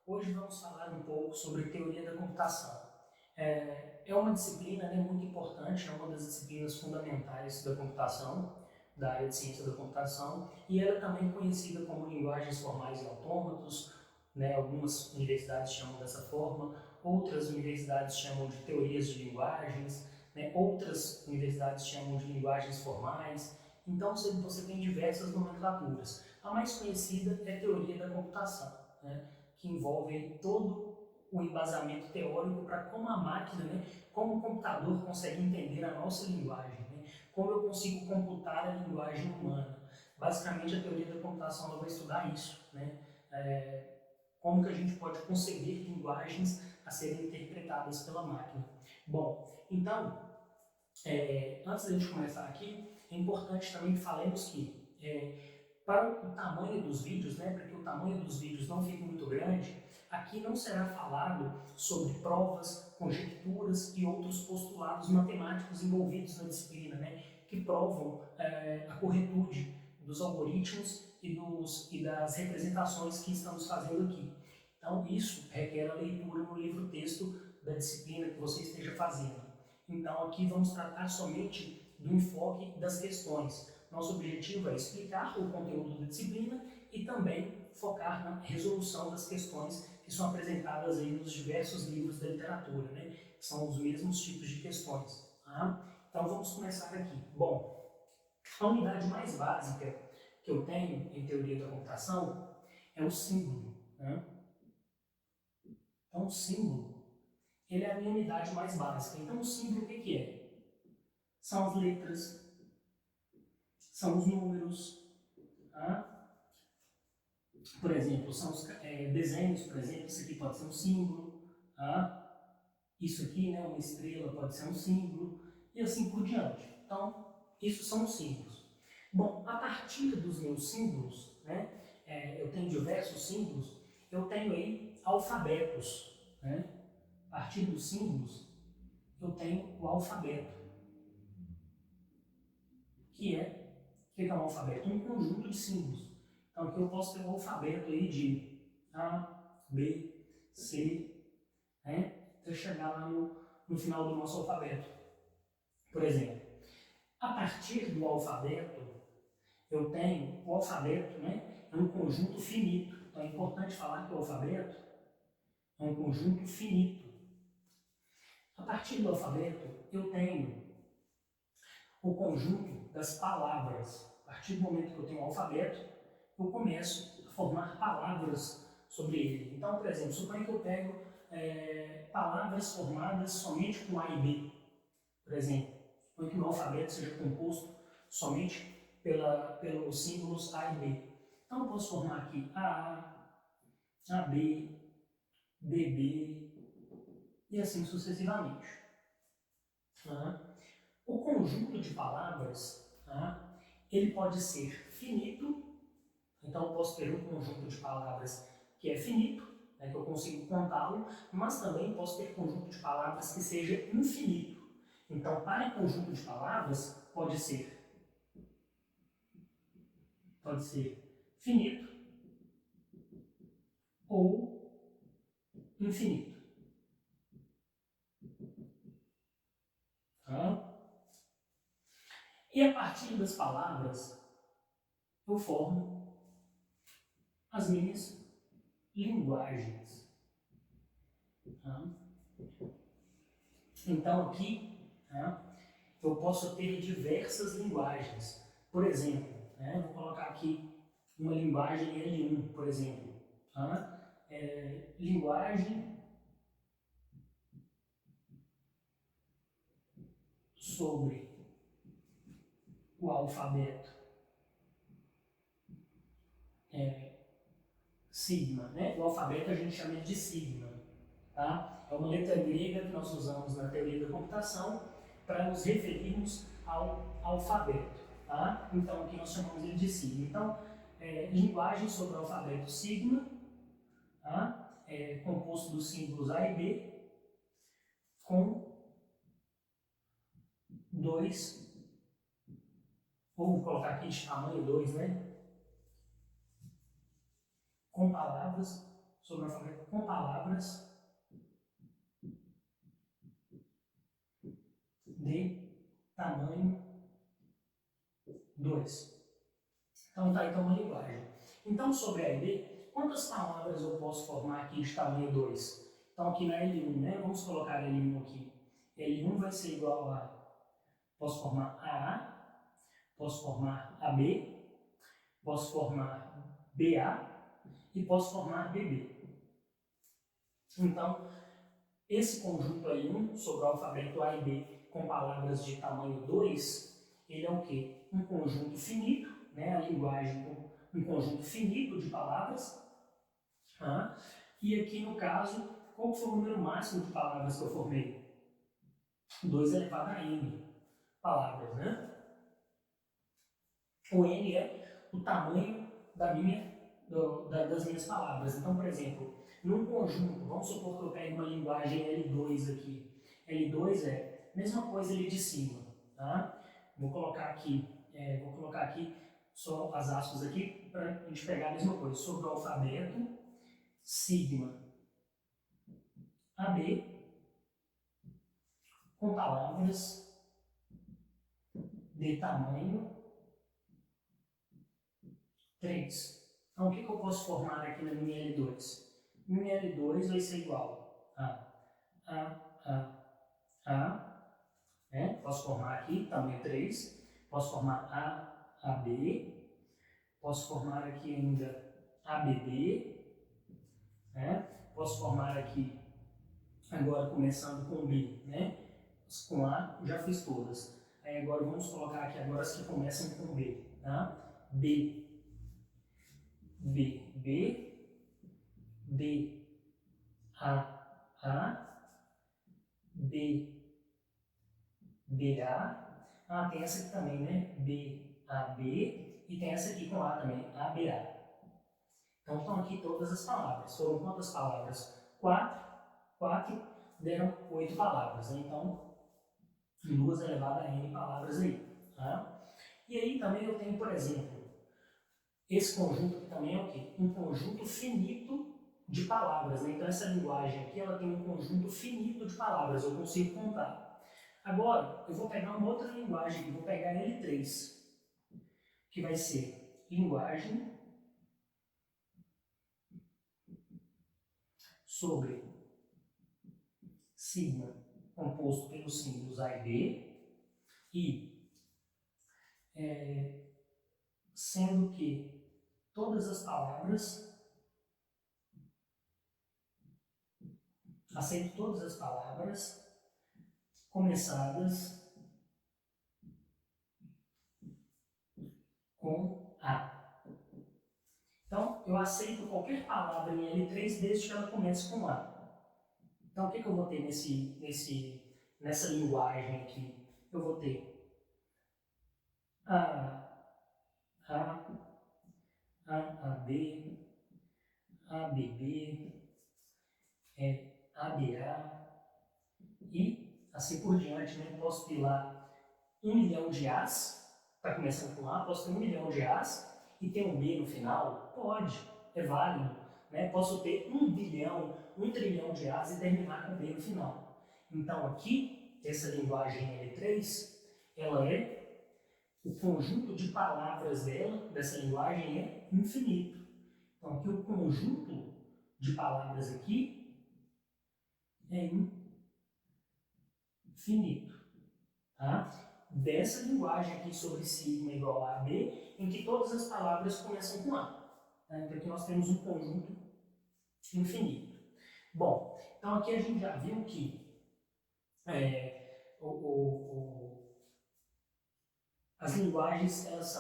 Hoje vamos falar um pouco sobre teoria da computação. É uma disciplina, né, muito importante, é uma das disciplinas fundamentais da computação, da área de ciência da computação, e ela é também conhecida como linguagens formais e autômatos, né, algumas universidades chamam dessa forma, outras universidades chamam de teorias de linguagens, né, outras universidades chamam de linguagens formais. Então você tem diversas nomenclaturas. A mais conhecida é a teoria da computação, né, que envolve todo o embasamento teórico para como a máquina, né, como o computador consegue entender a nossa linguagem, né, como eu consigo computar a linguagem humana. Basicamente, a teoria da computação ela vai estudar isso, né, como que a gente pode conceber linguagens a serem interpretadas pela máquina. Bom, então, antes da gente começar aqui, é importante também que falemos que para o tamanho dos vídeos, né, para que o tamanho dos vídeos não fique muito grande, aqui não será falado sobre provas, conjecturas e outros postulados matemáticos envolvidos na disciplina, né, que provam a corretude dos algoritmos e das representações que estamos fazendo aqui. Então, isso requer a leitura no livro-texto da disciplina que você esteja fazendo. Então, aqui vamos tratar somente do enfoque das questões. Nosso objetivo é explicar o conteúdo da disciplina e também focar na resolução das questões que são apresentadas aí nos diversos livros da literatura, né? Que são os mesmos tipos de questões. Tá? Então, vamos começar aqui. Bom, a unidade mais básica que eu tenho em teoria da computação é o símbolo. Né? Então, o símbolo ele é a minha unidade mais básica. Então, o símbolo o que é? São as letras, são os números, tá? Por exemplo, são os desenhos, por exemplo, isso aqui pode ser um símbolo, tá? Isso aqui, né, uma estrela pode ser um símbolo, e assim por diante. Então, isso são os símbolos. Bom, a partir dos meus símbolos, né, eu tenho diversos símbolos, eu tenho aí alfabetos, né? A partir dos símbolos, eu tenho o alfabeto, que é o que é um alfabeto? Um conjunto de símbolos. Então aqui eu posso ter um alfabeto aí de A, B, C, né? Até chegar lá no final do nosso alfabeto. Por exemplo, a partir do alfabeto, eu tenho o alfabeto, né? É um conjunto finito. Então é importante falar que o alfabeto é um conjunto finito. A partir do alfabeto, eu tenho o conjunto das palavras. A partir do momento que eu tenho o alfabeto, eu começo a formar palavras sobre ele. Então, por exemplo, suponha que eu pego palavras formadas somente com A e B, por exemplo. Suponha que o alfabeto seja composto somente pelos símbolos A e B. Então, eu posso formar aqui A, AB, BB e assim sucessivamente. Tá? O conjunto de palavras, tá? Ele pode ser finito. Então, eu posso ter um conjunto de palavras que é finito, né, que eu consigo contá-lo, mas também posso ter conjunto de palavras que seja infinito. Então, para conjunto de palavras, pode ser finito ou infinito. Tá? E a partir das palavras, eu formo as minhas linguagens. Tá? Então, aqui, tá? Eu posso ter diversas linguagens. Por exemplo, né, vou colocar aqui uma linguagem L1, por exemplo. Tá? Linguagem sobre o alfabeto sigma. Né? O alfabeto a gente chama de sigma. Tá? É uma letra grega que nós usamos na teoria da computação para nos referirmos ao alfabeto. Tá? Então, aqui nós chamamos ele de sigma. Então, linguagem sobre o alfabeto sigma, tá? Composto dos símbolos A e B, com dois, ou vou colocar aqui de tamanho 2, né? Com palavras sobre o alfabeto com palavras de tamanho 2. Então tá, então uma linguagem. Então sobre a ID, quantas palavras eu posso formar aqui de tamanho 2? Então aqui na L1, né? Vamos colocar L1 aqui. L1 vai ser igual a, posso formar AA, posso formar AB, posso formar BA e posso formar BB. Então, esse conjunto aí, sobre o alfabeto A e B, com palavras de tamanho 2, ele é o quê? Um conjunto finito, né? A linguagem com um conjunto finito de palavras. Tá? E aqui no caso, qual foi o número máximo de palavras que eu formei? 2 elevado a n palavras, né? O n é o tamanho das minhas palavras. Então, por exemplo, num conjunto, vamos supor que eu pegue uma linguagem L2 aqui. L2 é a mesma coisa ali de cima, tá? Vou colocar aqui só as aspas aqui para a gente pegar a mesma coisa. Sobre o alfabeto, sigma AB, com palavras de tamanho 3. Então, o que eu posso formar aqui na minha L2? Minha L2 vai ser igual a, né? Posso formar aqui, tamanho 3. Posso formar AB. Posso formar aqui ainda ABB. Né? Posso formar aqui, agora começando com B, né? Com A, já fiz todas. Aí agora vamos colocar aqui agora as que começam com B. Tá? B, B, B, B, A, B, BA. Ah, tem essa aqui também, né? BAB. E tem essa aqui com A também, ABA. Então estão aqui todas as palavras. Foram quantas palavras? 4. 4 deram 8 palavras. Né? Então, 2 elevado a n palavras aí. Tá? E aí também eu tenho, por exemplo, esse conjunto aqui também é o quê? Um conjunto finito de palavras. Né? Então essa linguagem aqui ela tem um conjunto finito de palavras. Eu consigo contar. Agora, eu vou pegar uma outra linguagem aqui. Vou pegar L3, que vai ser linguagem sobre sigma composto pelos símbolos A e B, e sendo que todas as palavras, aceito todas as palavras começadas com A. Então, eu aceito qualquer palavra em L3 desde que ela comece com A. Então, o que eu vou ter nessa linguagem aqui? Eu vou ter A, AB, ABB, ABA e assim por diante. Né? Posso ter lá 1 milhão de As, está começando com A, posso ter 1 milhão de As e ter um B no final? Pode, é válido. Né? Posso ter 1 bilhão, 1 trilhão de As e terminar com B no final. Então aqui, essa linguagem L3, ela o conjunto de palavras dessa linguagem é infinito. Então aqui o conjunto de palavras aqui é infinito. Tá? Dessa linguagem aqui sobre sigma igual a AB, em que todas as palavras começam com A. Tá? Então aqui nós temos um conjunto infinito. Bom, então aqui a gente já viu que as linguagens elas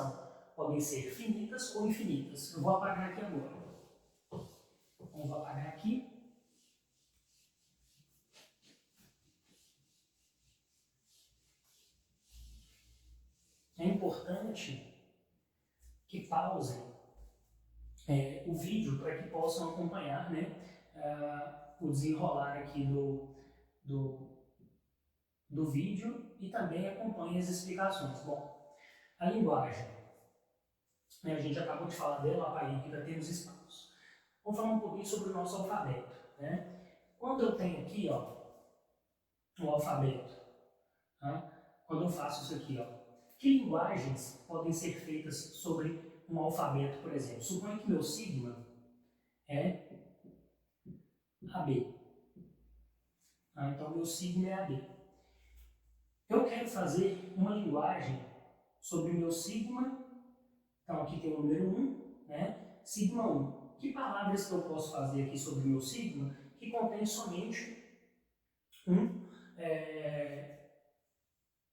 podem ser finitas ou infinitas. Eu vou apagar aqui agora. Então, vou apagar aqui. É importante que pausem o vídeo para que possam acompanhar, né, o desenrolar aqui do vídeo e também acompanhem as explicações. Bom, a linguagem, né, a gente acabou de falar dela, apaguei aqui para ter os espaços. Vamos falar um pouquinho sobre o nosso alfabeto, né? Quando eu tenho aqui, ó, o alfabeto, tá? Quando eu faço isso aqui, ó, que linguagens podem ser feitas sobre um alfabeto, por exemplo? Suponha que meu sigma é AB. Tá? Então, meu sigma é AB. Eu quero fazer uma linguagem sobre o meu sigma. Então, aqui tem o número 1, né? Sigma 1. Que palavras que eu posso fazer aqui sobre o meu sigma que contém somente um,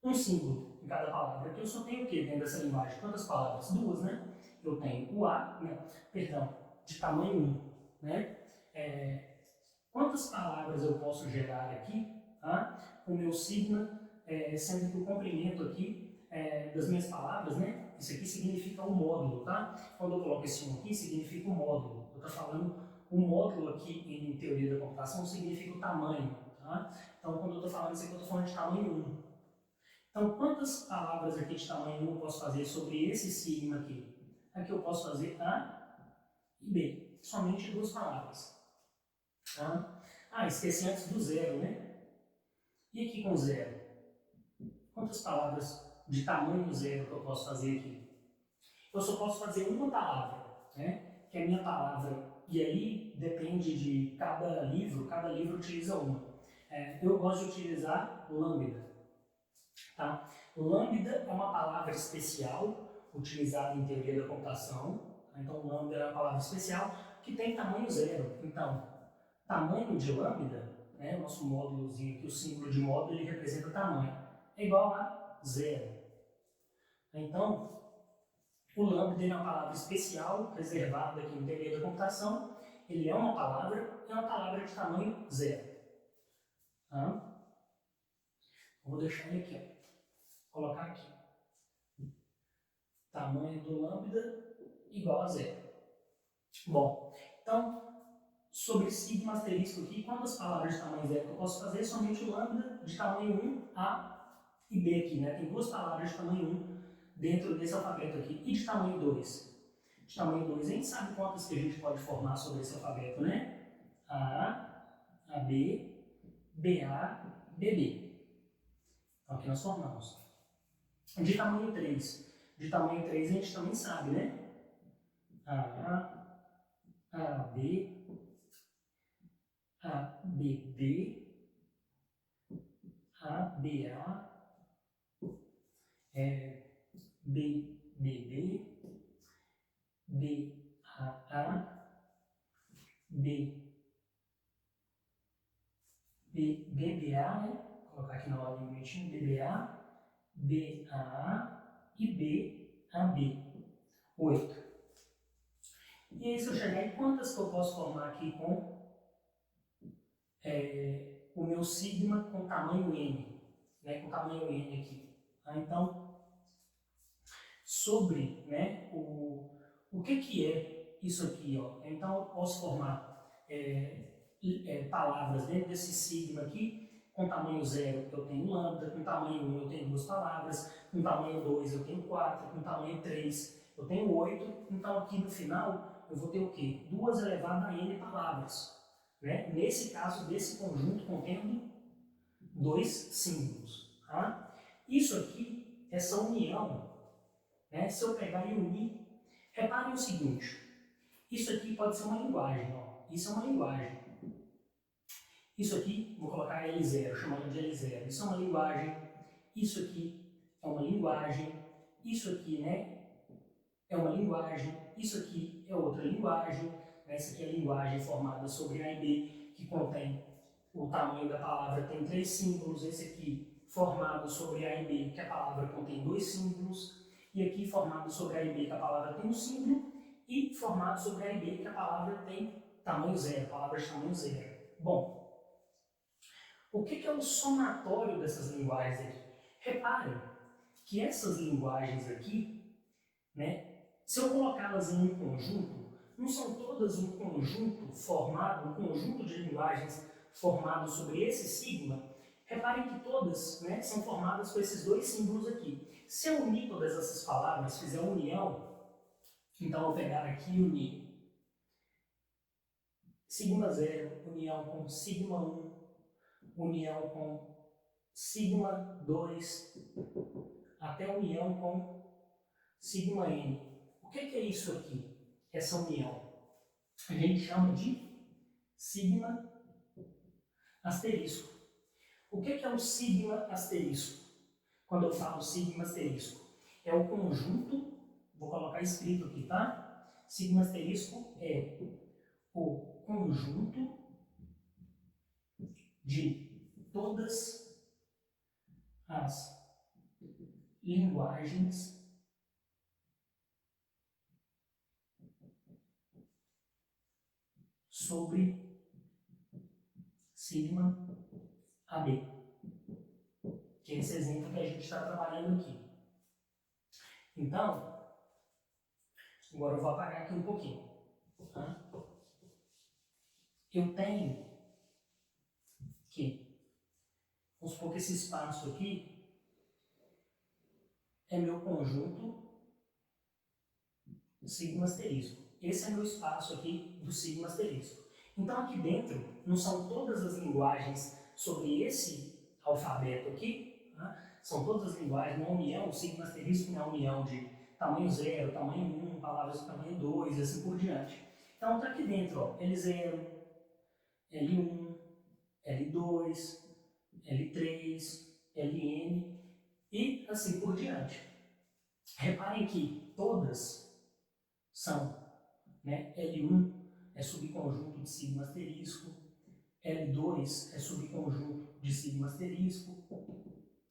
um símbolo em cada palavra? Aqui eu só tenho o que dentro dessa linguagem? Quantas palavras? Duas, né? Eu tenho o A, né? Perdão, de tamanho 1, né? Quantas palavras eu posso gerar aqui, tá? Com o meu sigma, sendo que o comprimento aqui das minhas palavras, né? Isso aqui significa o módulo, tá? Quando eu coloco esse 1 aqui, significa o módulo. Eu estou falando o módulo aqui em teoria da computação significa o tamanho, tá? Então, quando eu estou falando isso aqui, eu estou falando de tamanho 1. Então, quantas palavras aqui de tamanho 1 eu posso fazer sobre esse sigma aqui? Aqui eu posso fazer A e B. Somente duas palavras. Tá? Esqueci antes do zero, né? E aqui com zero? Quantas palavras de tamanho zero que eu posso fazer aqui? Eu só posso fazer uma palavra, né? Que é a minha palavra. E aí depende de cada livro utiliza uma. Eu gosto de utilizar lambda. Tá? Lambda é uma palavra especial utilizada em teoria da computação. Então, lambda é uma palavra especial que tem tamanho zero. Então, tamanho de lambda, né, o nosso módulozinho aqui, o símbolo de módulo, ele representa tamanho, é igual a zero. Então, o lambda é uma palavra especial, reservada aqui em teoria da computação. Ele é uma palavra de tamanho zero. Tá? Vou deixar ele aqui, ó. Vou colocar aqui. Tamanho do lambda igual a zero. Bom, então, sobre sigma asterisco aqui, quantas palavras de tamanho zero que eu posso fazer? Somente o lambda de tamanho 1, A e B aqui, né? Tem duas palavras de tamanho 1 dentro desse alfabeto aqui. E de tamanho 2? De tamanho 2, a gente sabe quantas que a gente pode formar sobre esse alfabeto, né? A, AB, BA, BB. Então, aqui nós formamos. De tamanho 3. De tamanho 3 a gente também sabe, né? A, AB, ABB, ABA, BBB, BAA, BBA, né? Vou colocar aqui na ordem bonitinho, BBA, BAA e BAB. 8. E aí, se eu chegar em quantas que eu posso formar aqui com o meu sigma com tamanho N, né? Com tamanho N aqui. Tá? Então, sobre, né, o que é isso aqui, ó. Então eu posso formar palavras dentro desse sigma aqui. Com tamanho 0 eu tenho lambda, com tamanho 1 eu tenho duas palavras, com tamanho 2 eu tenho 4, com tamanho 3 eu tenho 8. Então aqui no final eu vou ter o quê? 2 elevado a n palavras, né? Nesse caso desse conjunto contendo dois símbolos. Tá? Isso aqui, essa união, né? Se eu pegar e unir, reparem o seguinte, isso aqui pode ser uma linguagem, ó. Isso é uma linguagem. Isso aqui, vou colocar L0, chamando de L0. Isso é uma linguagem. Isso aqui é uma linguagem. Isso aqui, né, é uma linguagem. Isso aqui é outra linguagem. Essa aqui é a linguagem formada sobre A e B, que contém o tamanho da palavra, tem 3 símbolos. Esse aqui, formado sobre A e B, que a palavra contém 2 símbolos. E aqui, formado sobre A e B, que a palavra tem um símbolo. E formado sobre A e B, que a palavra tem tamanho 0, palavra de tamanho 0. Bom, o que é o somatório dessas linguagens aqui? Reparem que essas linguagens aqui, né, se eu colocá-las em um conjunto, não são todas um conjunto formado, um conjunto de linguagens formado sobre esse sigma. Reparem que todas, né, são formadas com esses dois símbolos aqui. Se eu unir todas essas palavras, fizer a união, então eu vou pegar aqui e unir sigma 0, união com sigma 1, união com sigma 2, até união com sigma n. O que é isso aqui? Essa união? A gente chama de sigma asterisco. O que é o sigma asterisco? Quando eu falo sigma asterisco, é o conjunto, vou colocar escrito aqui, tá? Sigma asterisco é o conjunto de todas as linguagens sobre sigma AB, que é esse exemplo que a gente está trabalhando aqui. Então, agora eu vou apagar aqui um pouquinho. Tá? Eu tenho que, vamos supor que esse espaço aqui é meu conjunto sigma asterisco. Esse é meu espaço aqui do sigma asterisco. Então aqui dentro não são todas as linguagens sobre esse alfabeto aqui, tá? São todas as linguagens, uma união, o sigma asterisco é uma união de tamanho 0, tamanho 1, palavras de tamanho 2 e assim por diante. Então está aqui dentro, ó, L0, L1, L2, L3, Ln e assim por diante. Reparem que todas são, né, L1 é subconjunto de sigma asterisco, L2 é subconjunto de sigma asterisco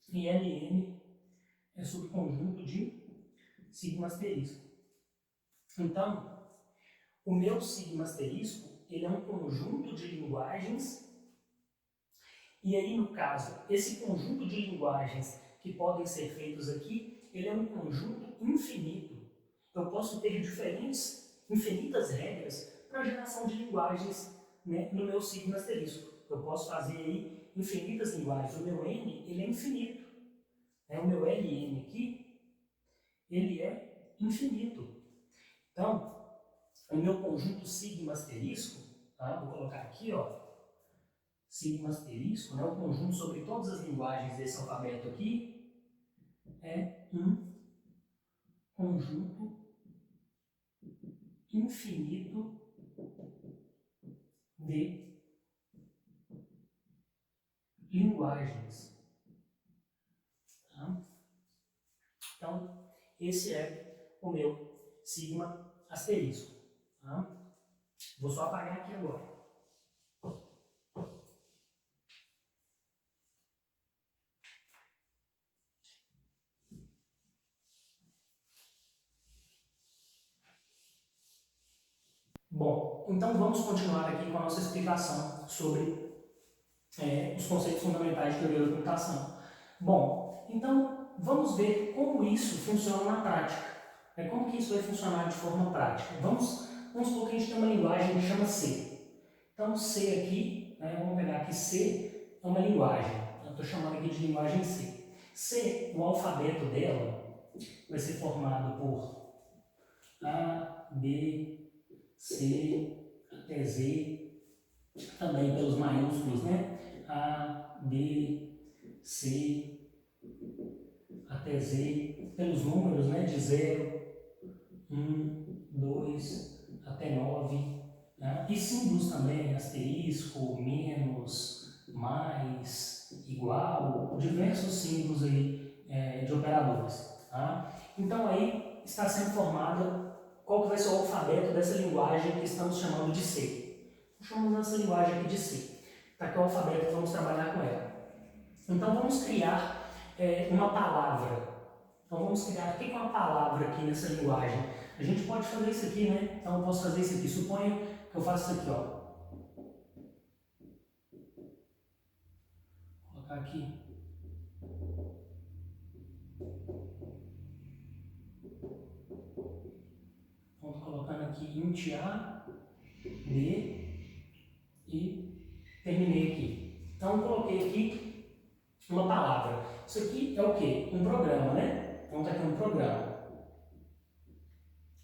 e Ln é subconjunto de sigma asterisco. Então, o meu sigma asterisco ele é um conjunto de linguagens e aí, no caso, esse conjunto de linguagens que podem ser feitos aqui, ele é um conjunto infinito. Eu posso ter infinitas regras para a geração de linguagens, né, no meu sigma asterisco. Eu posso fazer aí infinitas linguagens. O meu n ele é infinito. O meu Ln aqui, ele é infinito. Então, o meu conjunto sigma asterisco, tá? Vou colocar aqui, ó, sigma asterisco, né, o conjunto sobre todas as linguagens desse alfabeto aqui, é um conjunto infinito de linguagens. Tá? Então, esse é o meu sigma asterisco. Tá? Vou só apagar aqui agora. Bom, então vamos continuar aqui com a nossa explicação sobre os conceitos fundamentais de teoria da computação. Bom, então vamos ver como isso funciona na prática. Como que isso vai funcionar de forma prática? Vamos supor que a gente tem uma linguagem que chama C. Então C aqui, vamos pegar aqui C é uma linguagem. Eu estou chamando aqui de linguagem C. C, o alfabeto dela vai ser formado por A, B, C, até Z, também pelos maiúsculos, né? A, B, C, até Z, pelos números, né? De 0, 1, 2, até 9, né? E símbolos também, asterisco, menos, mais, igual, diversos símbolos aí de operadores. Tá? Então aí está sendo formada qual que vai ser o alfabeto dessa linguagem que estamos chamando de C. Chamamos essa linguagem aqui de C. Tá aqui o alfabeto e vamos trabalhar com ela. Então vamos criar uma palavra. Então vamos criar o que é uma palavra aqui nessa linguagem. A gente pode fazer isso aqui, né? Então eu posso fazer isso aqui. Suponha que eu faço isso aqui, ó. Vou colocar aqui. Então estou colocando aqui int A, B e terminei aqui. Então eu coloquei aqui uma palavra. Isso aqui é o quê? Um programa, né? Então está aqui um programa.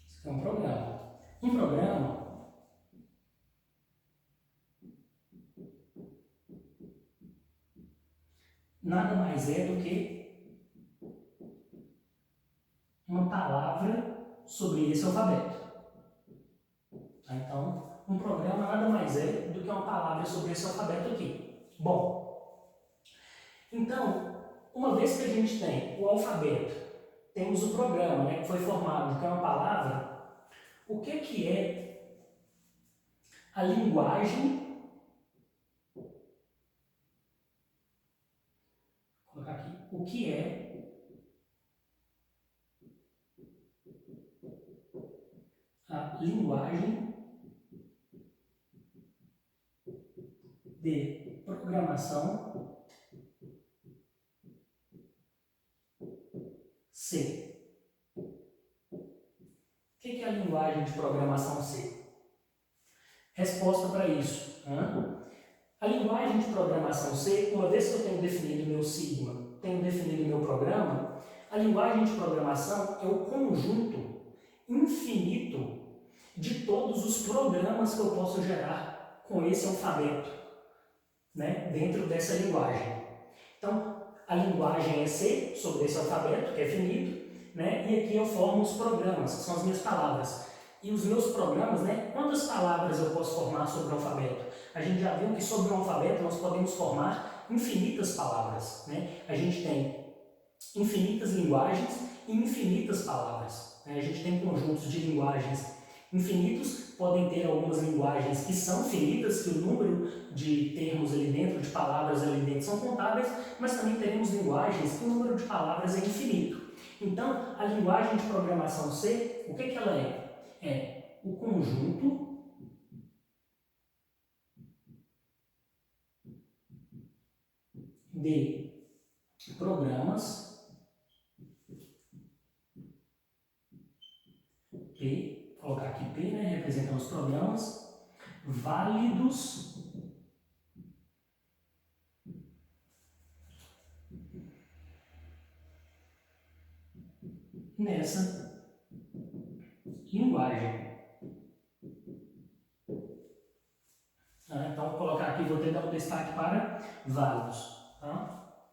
Isso aqui é um programa. Um programa nada mais é do que uma palavra sobre esse alfabeto. Tá? Então, um programa nada mais é do que uma palavra sobre esse alfabeto aqui. Bom, então, uma vez que a gente tem o alfabeto, temos o programa, né, que foi formado, que é uma palavra, o que é a linguagem? Vou colocar aqui. O que é a linguagem de programação C? O que é a linguagem de programação C? Resposta para isso. A linguagem de programação C, uma vez que eu tenho definido meu sigma, tenho definido meu programa, a linguagem de programação é o conjunto infinito de todos os programas que eu posso gerar com esse alfabeto, né, dentro dessa linguagem. Então, a linguagem é C, sobre esse alfabeto, que é finito, né, e aqui eu formo os programas, que são as minhas palavras. E os meus programas, né, quantas palavras eu posso formar sobre o alfabeto? A gente já viu que sobre o alfabeto nós podemos formar infinitas palavras, né? A gente tem infinitas linguagens e infinitas palavras, né? A gente tem conjuntos de linguagens infinitos, podem ter algumas linguagens que são finitas, que o número de termos ali dentro, de palavras ali dentro são contáveis, mas também teremos linguagens que o número de palavras é infinito. Então, a linguagem de programação C, o que ela é? É o conjunto de programas P, vou colocar aqui P, né, representando os programas válidos nessa linguagem. Então, vou colocar aqui, vou tentar dar um destaque para válidos. Tá?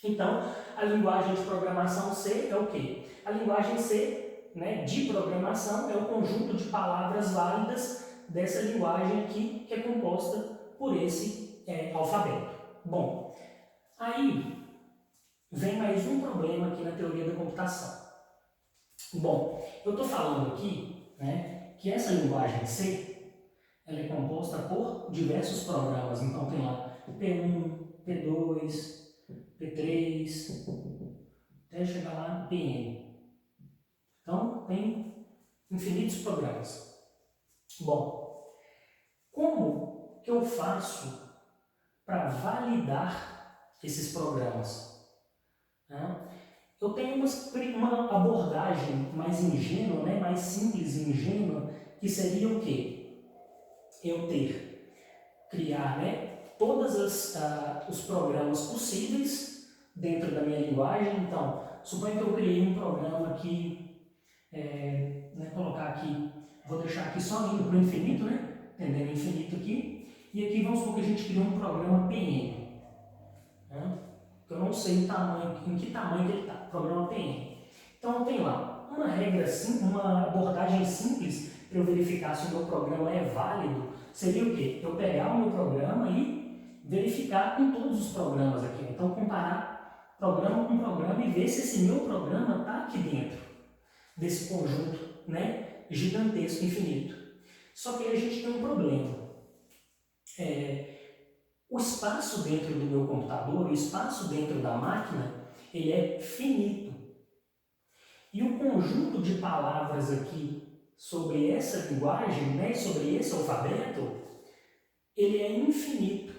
Então, a linguagem de programação C é o quê? A linguagem C, né, de programação é o conjunto de palavras válidas dessa linguagem aqui, que é composta por esse alfabeto. Bom, aí vem mais um problema aqui na teoria da computação. Bom, eu estou falando aqui, né, que essa linguagem C ela é composta por diversos programas. Então tem lá P1, P2, P3, até chegar lá PN. Então tem infinitos programas. Bom, como que eu faço para validar esses programas? Eu tenho uma abordagem mais ingênua, né, mais simples e ingênua, que seria o quê? Eu criar, né, todos os programas possíveis dentro da minha linguagem. Então, suponha que eu criei um programa aqui, né, colocar aqui, vou deixar aqui só indo para o infinito, né, entendendo infinito aqui, e aqui vamos supor que a gente criou um programa PN, né, que eu não sei o tamanho, em que tamanho que ele está, programa PN. Então, tem lá uma regra, uma abordagem simples para eu verificar se o meu programa é válido, seria o quê? Eu pegar o meu programa e verificar com todos os programas aqui. Então, comparar programa com programa e ver se esse meu programa está aqui dentro desse conjunto, né, gigantesco, infinito. Só que aí a gente tem um problema. O espaço dentro do meu computador, o espaço dentro da máquina, ele é finito. E o conjunto de palavras aqui sobre essa linguagem, né, sobre esse alfabeto, ele é infinito.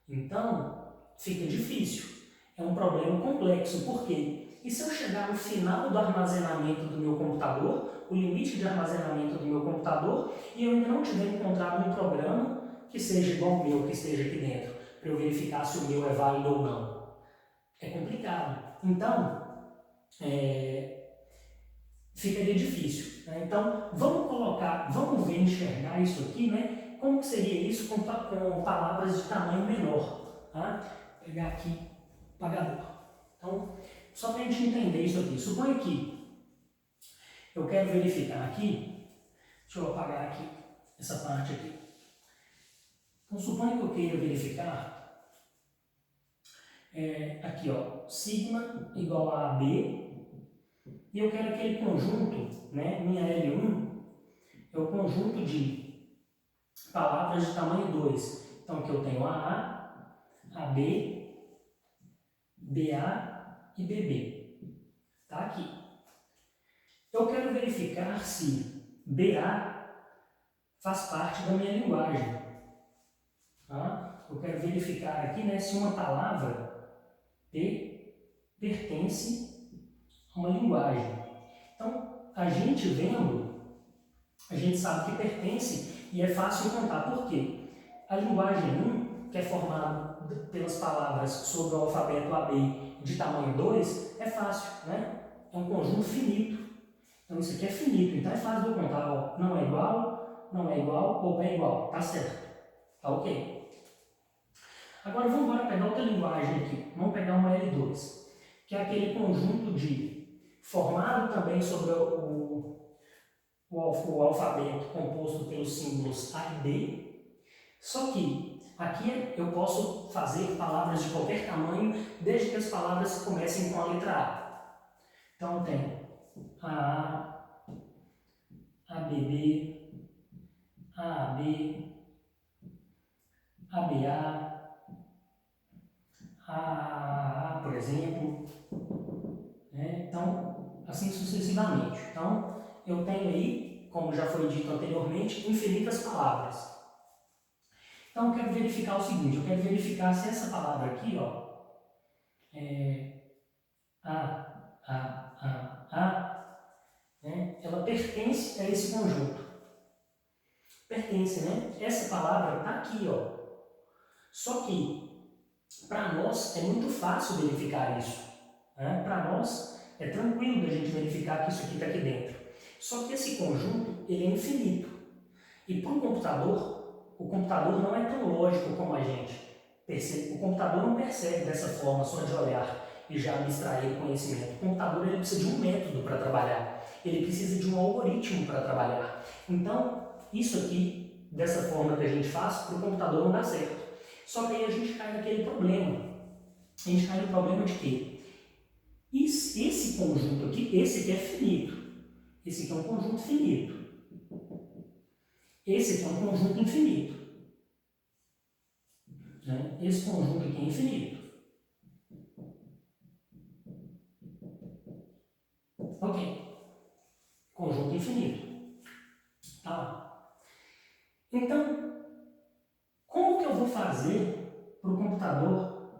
Então, fica difícil. É um problema complexo. Por quê? E se eu chegar no final do armazenamento do meu computador, o limite de armazenamento do meu computador, e eu ainda não tiver encontrado um programa que seja igual ao meu, que esteja aqui dentro, para eu verificar se o meu é válido ou não? É complicado. Então, ficaria difícil. Né? Então, vamos ver, enxergar isso aqui, né, Como que seria isso com palavras de tamanho menor? Tá? Vou pegar aqui pagador. Então, só para a gente entender isso aqui, suponha que eu quero verificar aqui, deixa eu apagar aqui essa parte aqui. Então, suponha que eu queira verificar aqui, ó, sigma igual a AB, e eu quero aquele conjunto, né, minha L1 é o conjunto de palavras de tamanho 2. Então, aqui eu tenho AA, AB, BA e BB. Tá aqui. Eu quero verificar se BA faz parte da minha linguagem. Tá? Eu quero verificar aqui, né, se uma palavra pertence a uma linguagem. Então, a gente vendo, a gente sabe que pertence e é fácil contar. Por quê? A linguagem 1, que é formada pelas palavras sobre o alfabeto AB de tamanho 2, é fácil, né? É um conjunto finito. Então, isso aqui é finito, então é fácil de eu contar. Ó, não é igual, ou é igual. Tá certo. Tá ok. Agora vamos embora pegar outra linguagem aqui. Vamos pegar uma L2, que é aquele conjunto formado também sobre o alfabeto composto pelos símbolos A e B. Só que aqui eu posso fazer palavras de qualquer tamanho, desde que as palavras comecem com a letra A. Então eu tenho AA, ABB, AAB, ABA, por exemplo, né? Então, assim sucessivamente. Então, eu tenho aí, como já foi dito anteriormente, infinitas palavras. Então, eu quero verificar o seguinte, eu quero verificar se essa palavra aqui, ó, né, ela pertence a esse conjunto. Pertence, né? Essa palavra está aqui, ó. Só que para nós é muito fácil verificar isso. Né? Para nós é tranquilo da gente verificar que isso aqui está aqui dentro. Só que esse conjunto ele é infinito. E para o computador não é tão lógico como a gente percebe. O computador não percebe dessa forma só de olhar e já abstrair o conhecimento. O computador ele precisa de um método para trabalhar. Ele precisa de um algoritmo para trabalhar. Então, isso aqui, dessa forma que a gente faz, para o computador não dá certo. Só que aí a gente cai naquele problema. A gente cai no problema de quê? Esse conjunto aqui, esse aqui é finito. Esse aqui é um conjunto finito. Esse aqui é um conjunto infinito. Né? Esse conjunto aqui é infinito. Ok. Conjunto infinito. Tá lá. Então, como que eu vou fazer para o computador,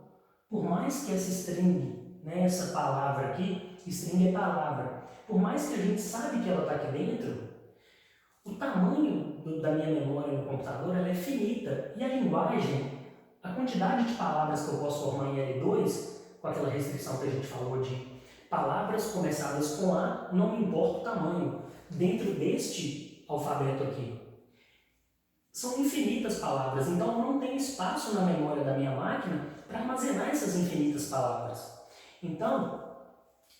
por mais que essa string, né, essa palavra aqui, string é palavra, por mais que a gente sabe que ela está aqui dentro, o tamanho da minha memória no computador ela é finita e a linguagem, a quantidade de palavras que eu posso formar em L2, com aquela restrição que a gente falou de palavras começadas com A, não me importa o tamanho, dentro deste alfabeto aqui. São infinitas palavras, então não tem espaço na memória da minha máquina para armazenar essas infinitas palavras. Então,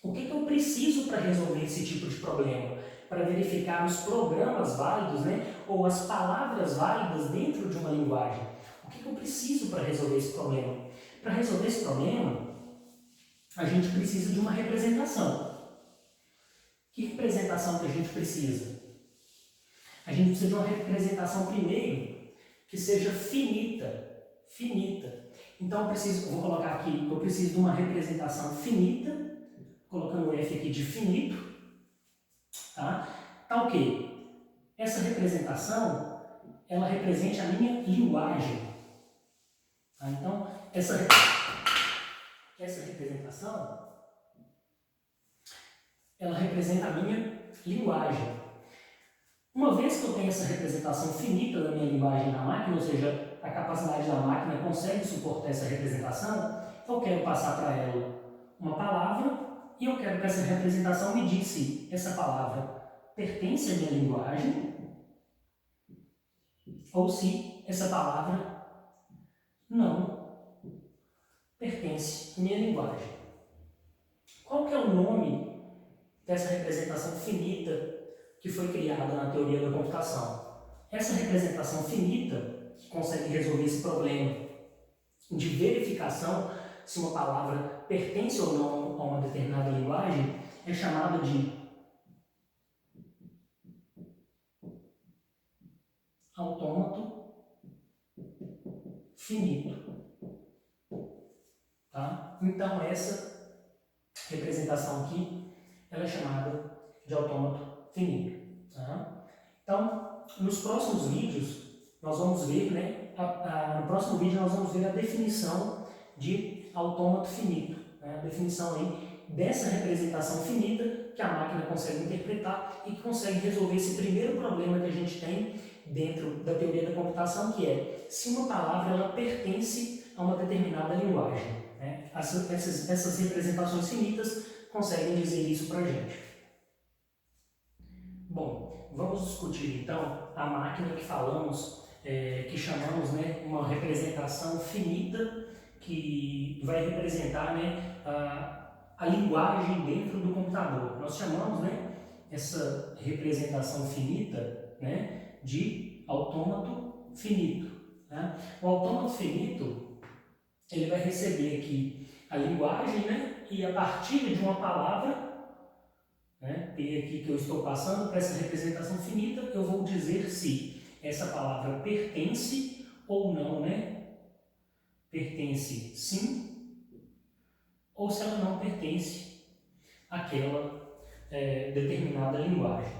o que eu preciso para resolver esse tipo de problema? Para verificar os programas válidos, né? Ou as palavras válidas dentro de uma linguagem. O que eu preciso para resolver esse problema? Para resolver esse problema, a gente precisa de uma representação. Que representação que a gente precisa? A gente precisa de uma representação primeiro que seja finita. Finita. Então eu vou colocar aqui, eu preciso de uma representação finita, colocando o F aqui de finito. Tá ok. Essa representação, ela representa a minha linguagem. Tá? Então, essa representação, ela representa a minha linguagem. Uma vez que eu tenho essa representação finita da minha linguagem na máquina, ou seja, a capacidade da máquina consegue suportar essa representação, eu quero passar para ela uma palavra e eu quero que essa representação me diga se essa palavra pertence à minha linguagem ou se essa palavra não pertence à minha linguagem. Qual que é o nome dessa representação finita que foi criada na teoria da computação? Essa representação finita, que consegue resolver esse problema de verificação se uma palavra pertence ou não a uma determinada linguagem, é chamada de autômato finito. Tá? Então, essa representação aqui ela é chamada de autômato finito. Tá? Então, nos próximos vídeos, nós vamos ver, né, no próximo vídeo nós vamos ver a definição de autômato finito, né, a definição aí dessa representação finita que a máquina consegue interpretar e que consegue resolver esse primeiro problema que a gente tem dentro da teoria da computação, que é se uma palavra ela pertence a uma determinada linguagem. Né? Essas representações finitas conseguem dizer isso para a gente. Bom, vamos discutir então a máquina que falamos, que chamamos, né, uma representação finita que vai representar, né, a linguagem dentro do computador. Nós chamamos, né, essa representação finita, né, de autômato finito. Né? O autômato finito ele vai receber aqui a linguagem, né, e a partir de uma palavra, né, P aqui que eu estou passando para essa representação finita, eu vou dizer se essa palavra pertence ou não, né? Pertence sim, ou se ela não pertence àquela determinada linguagem.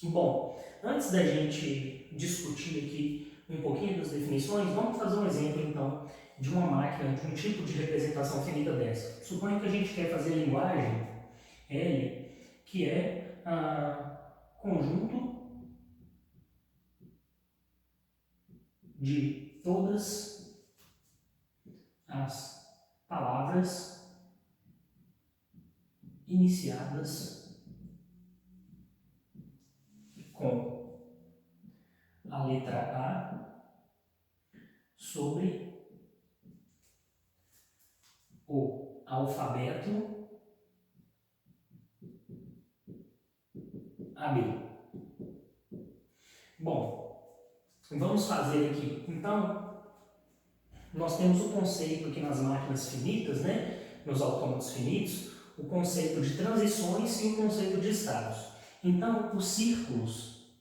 Bom, antes da gente discutir aqui um pouquinho das definições, vamos fazer um exemplo então de uma máquina, de um tipo de representação finita dessa. Suponha que a gente quer fazer a linguagem L, que é conjunto de todas as palavras iniciadas com a letra A sobre o alfabeto AB. Bom, vamos fazer aqui. Então, nós temos o conceito aqui nas máquinas finitas, né? Nos autômatos finitos, o conceito de transições e o conceito de estados. Então, os círculos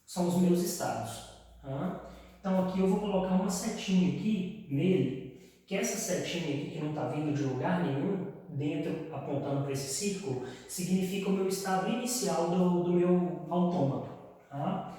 são os meus estados. Tá? Então, aqui eu vou colocar uma setinha aqui nele, que essa setinha aqui que não está vindo de lugar nenhum, dentro, apontando para esse círculo, significa o meu estado inicial do meu autômato. Tá?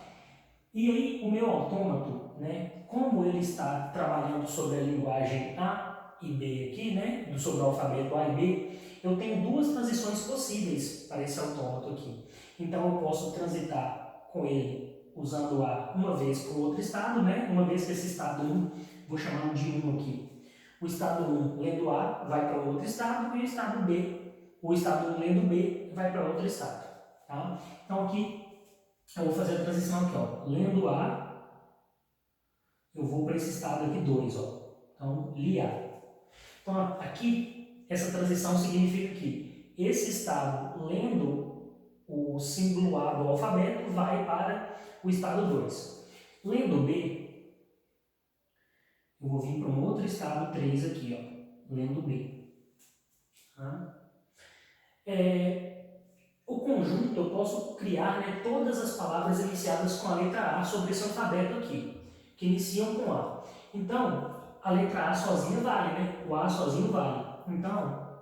E aí, o meu autômato, né, como ele está trabalhando sobre a linguagem A e B aqui, né, sobre o alfabeto A e B, eu tenho duas transições possíveis para esse autômato aqui. Então, eu posso transitar com ele usando A uma vez para o outro estado, né, uma vez que esse estado 1, vou chamar de 1 aqui. O estado 1 lendo A vai para outro estado e o estado B, o estado 1 lendo B vai para outro estado. Tá? Então aqui eu vou fazer a transição aqui, ó. Lendo A, eu vou para esse estado aqui 2, ó. Então, li A. Então aqui, essa transição significa que esse estado lendo o símbolo A do alfabeto vai para o estado 2. Lendo B, eu vou vir para um outro estado 3 aqui, ó, lendo B. Tá? O conjunto eu posso criar, né, todas as palavras iniciadas com a letra A sobre esse alfabeto aqui, que iniciam com A. Então, a letra A sozinha vale, né? O A sozinho vale. Então,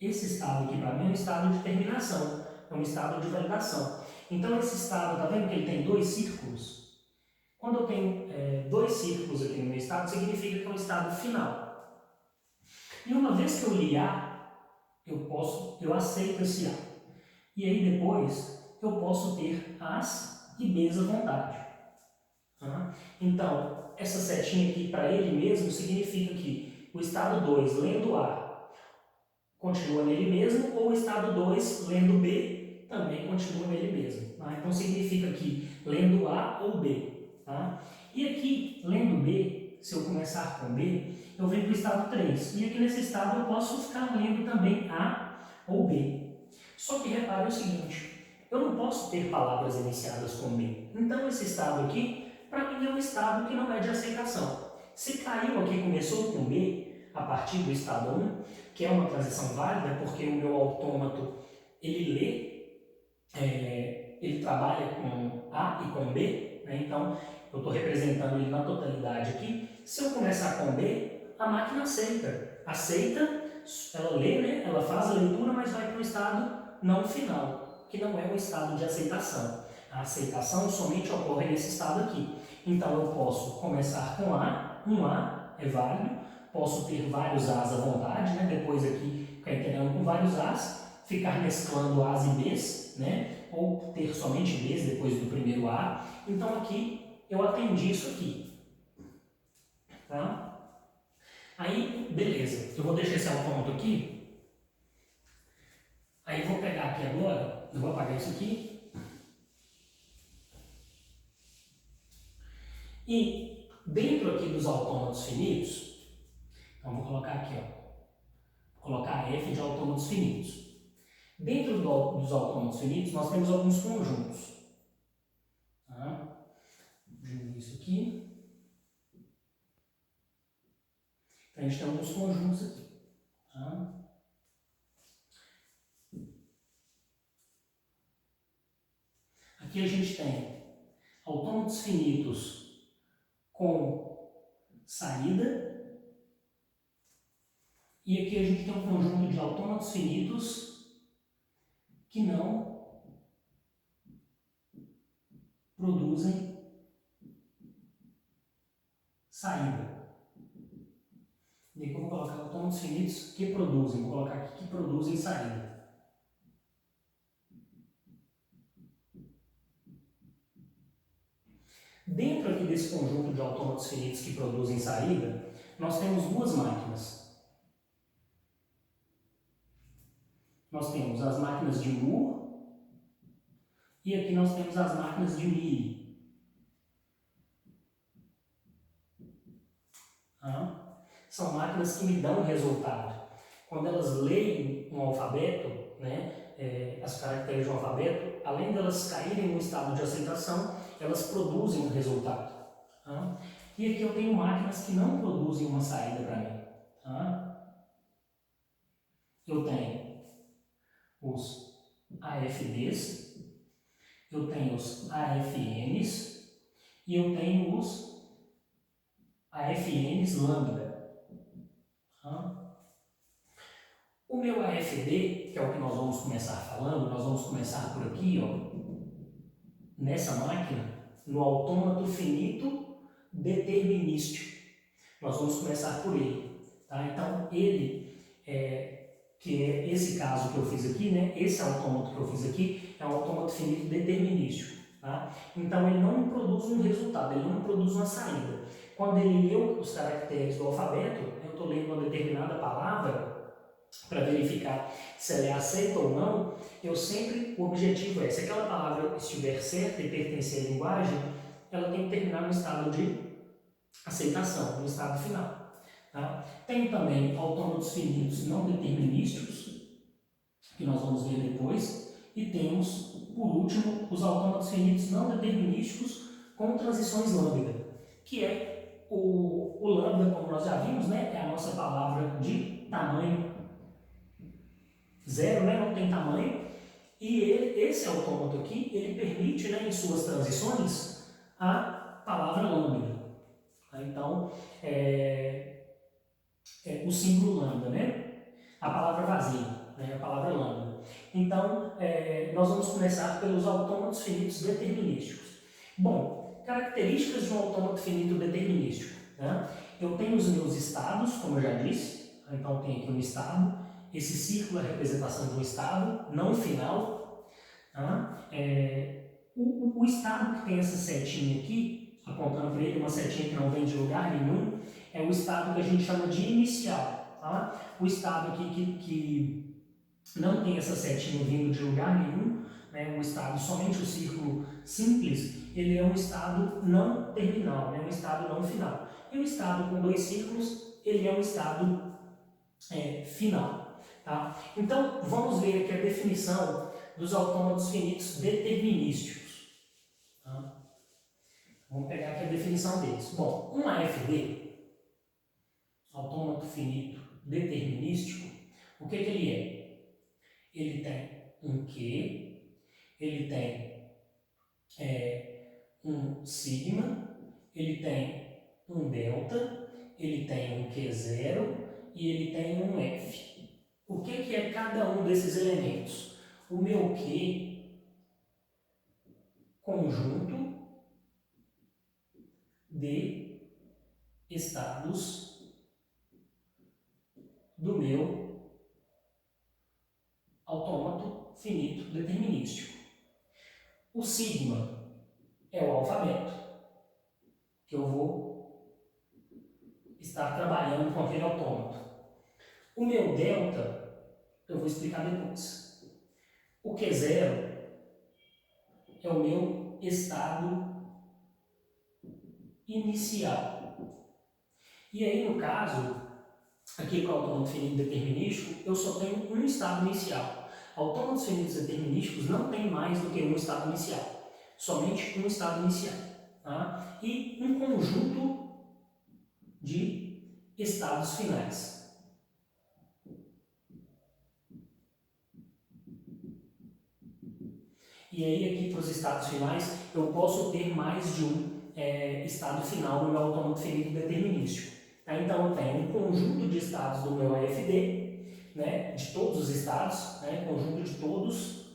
esse estado aqui para mim é um estado de terminação, é um estado de validação. Então, esse estado, tá vendo que ele tem dois círculos? Quando eu tenho dois círculos aqui no meu estado, significa que é um estado final. E uma vez que eu li A, eu aceito esse A. E aí depois eu posso ter A's e B's à vontade. Tá? Então, essa setinha aqui para ele mesmo significa que o estado 2 lendo A continua nele mesmo, ou o estado 2 lendo B também continua nele mesmo. Tá? Então significa que lendo A ou B. Tá? E aqui, lendo B, se eu começar com B, eu venho para o estado 3. E aqui nesse estado eu posso ficar lendo também A ou B. Só que repare o seguinte, eu não posso ter palavras iniciadas com B. Então esse estado aqui, para mim é um estado que não é de aceitação. Se caiu aqui, começou com B, a partir do estado 1, que é uma transição válida, porque o meu autômato, ele lê, ele trabalha com A e com B, né? Então eu estou representando ele na totalidade aqui. Se eu começar com B, a máquina aceita, ela lê, né? Ela faz a leitura, mas vai para um estado não final, que não é um estado de aceitação. A aceitação somente ocorre nesse estado aqui. Então eu posso começar com A, um A é válido, posso ter vários A's à vontade, né? Depois aqui ficar entendendo com vários A's, ficar mesclando A's e B's, né? Ou ter somente B's depois do primeiro A. Então aqui eu atendi isso aqui. Tá? Aí, beleza, eu vou deixar esse autômato aqui. Aí vou pegar aqui agora, eu vou apagar isso aqui. E dentro aqui dos autômatos finitos, então vou colocar aqui, ó, vou colocar F de autômatos finitos. Dentro dos autômatos finitos, nós temos alguns conjuntos. Tá? Vou diminuir isso aqui. Então, a gente tem alguns conjuntos aqui. Tá? Aqui a gente tem autômatos finitos com saída. E aqui a gente tem um conjunto de autômatos finitos que não produzem saída. E aqui eu vou colocar autômatos finitos que produzem, vou colocar aqui que produzem saída. Dentro aqui desse conjunto de autômatos finitos que produzem saída, nós temos duas máquinas. Nós temos as máquinas de Moore e aqui nós temos as máquinas de Mealy. São máquinas que me dão resultado. Quando elas leem um alfabeto, né, as caracteres de um alfabeto, além de elas caírem no estado de aceitação, elas produzem um resultado. E aqui eu tenho máquinas que não produzem uma saída para mim. Eu tenho os AFDs, eu tenho os AFNs e eu tenho os AFNs lambda. O meu AFD, que é o que nós vamos começar falando, nós vamos começar por aqui, ó, nessa máquina, no autômato finito determinístico. Nós vamos começar por ele. Tá? Então, ele, que é esse caso que eu fiz aqui, né? Esse autômato que eu fiz aqui é um autômato finito determinístico. Tá? Então, ele não produz um resultado, ele não produz uma saída. Quando ele lê os caracteres do alfabeto, eu estou lendo uma determinada palavra, para verificar se ela é aceita ou não, o objetivo é, se aquela palavra estiver certa e pertencer à linguagem, ela tem que terminar no estado de aceitação, no estado final. Tá? Tem também autômatos finitos não determinísticos, que nós vamos ver depois, e temos, por último, os autômatos finitos não determinísticos com transições lambda, que é o lambda, como nós já vimos, né, é a nossa palavra de tamanho zero, né, não tem tamanho, e esse autômato aqui, ele permite, né, em suas transições, a palavra lambda. Tá? Então, o símbolo lambda, né, a palavra vazia, né, a palavra lambda. Então, nós vamos começar pelos autômatos finitos determinísticos. Bom, características de um autômato finito determinístico. Né? Eu tenho os meus estados, como eu já disse, então tem aqui um estado. Esse círculo é a representação de um estado, não final. Tá? O estado que tem essa setinha aqui, apontando para ele, uma setinha que não vem de lugar nenhum, é o estado que a gente chama de inicial. Tá? O estado aqui que não tem essa setinha vindo de lugar nenhum, né, um estado somente o círculo simples, ele é um estado não terminal, né, um estado não final. E o estado com dois círculos, ele é um estado final. Tá? Então, vamos ver aqui a definição dos autômatos finitos determinísticos. Tá? Vamos pegar aqui a definição deles. Bom, um AFD, autômato finito determinístico, o que ele é? Ele tem um Q, ele tem um sigma, ele tem um delta, ele tem um Q0 e ele tem um F. O que é cada um desses elementos? O meu Q, conjunto de estados do meu autômato finito determinístico. O sigma é o alfabeto, que eu vou estar trabalhando com aquele autômato. O meu delta, eu vou explicar depois. O Q0 é o meu estado inicial. E aí, no caso, aqui com o autômato finito determinístico, eu só tenho um estado inicial. Autômatos finitos determinísticos não tem mais do que um estado inicial. Somente um estado inicial. Tá? E um conjunto de estados finais. E aí, aqui para os estados finais, eu posso ter mais de um estado final no meu autômato finito determinístico. Tá? Então, eu tenho um conjunto de estados do meu AFD, né, de todos os estados, né, conjunto de todos,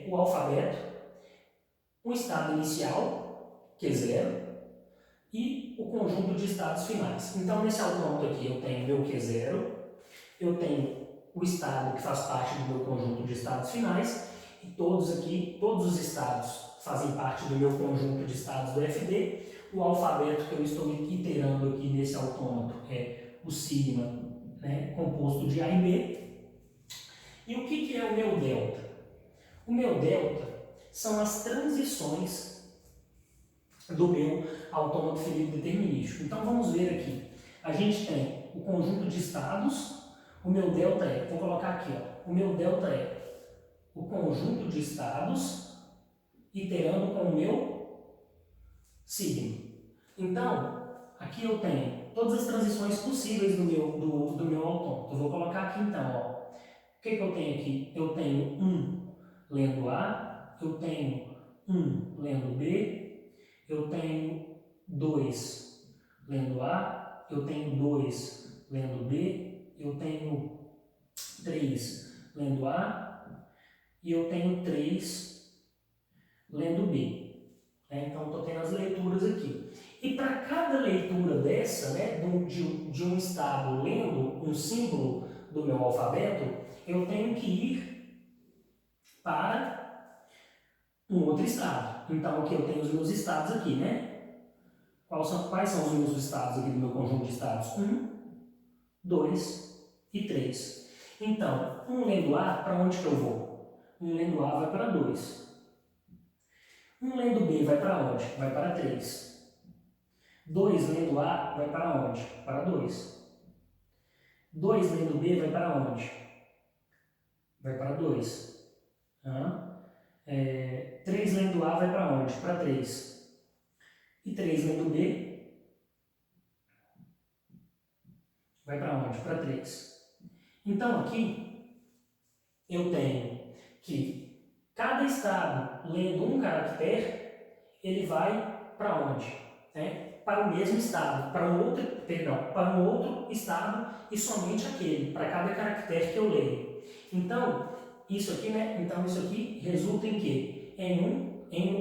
o alfabeto, um estado inicial, Q0, e o conjunto de estados finais. Então, nesse autômato aqui, eu tenho meu Q0, eu tenho o estado que faz parte do meu conjunto de estados finais, e todos aqui, todos os estados fazem parte do meu conjunto de estados do FD. O alfabeto que eu estou iterando aqui nesse autômato é o sigma, né, composto de A e B. E o que é o meu delta? O meu delta são as transições do meu autômato finito determinístico. Então vamos ver aqui. A gente tem o conjunto de estados. O meu delta vou colocar aqui, ó, o meu delta é o conjunto de estados iterando com o meu sigma. Então, aqui eu tenho todas as transições possíveis do meu autômato. Eu vou colocar aqui então, ó. O que eu tenho aqui? Eu tenho 1 lendo A, eu tenho 1 lendo B, eu tenho 2 lendo A, eu tenho 2 lendo B, eu tenho 3 lendo A, e eu tenho 3 lendo B. Então, estou tendo as leituras aqui. E para cada leitura dessa, né, de um estado lendo um símbolo do meu alfabeto, eu tenho que ir para um outro estado. Então, aqui eu tenho os meus estados aqui, né? Quais são os meus estados aqui do meu conjunto de estados? 1, 2 e 3. Então, 1 lendo A, para onde que eu vou? 1 lendo A vai para 2. 1 lendo B vai para onde? Vai para 3. 2 lendo A vai para onde? Para 2. 2 lendo B vai para onde? Vai para 2. 3 lendo A vai para onde? Para 3. E 3 lendo B vai para onde? Para 3. Então aqui eu tenho que cada estado lendo um caractere, ele vai para onde? Para o mesmo estado, para um outro estado e somente aquele, para cada caractere que eu leio. Então, isso aqui, né? Então, isso aqui resulta em quê?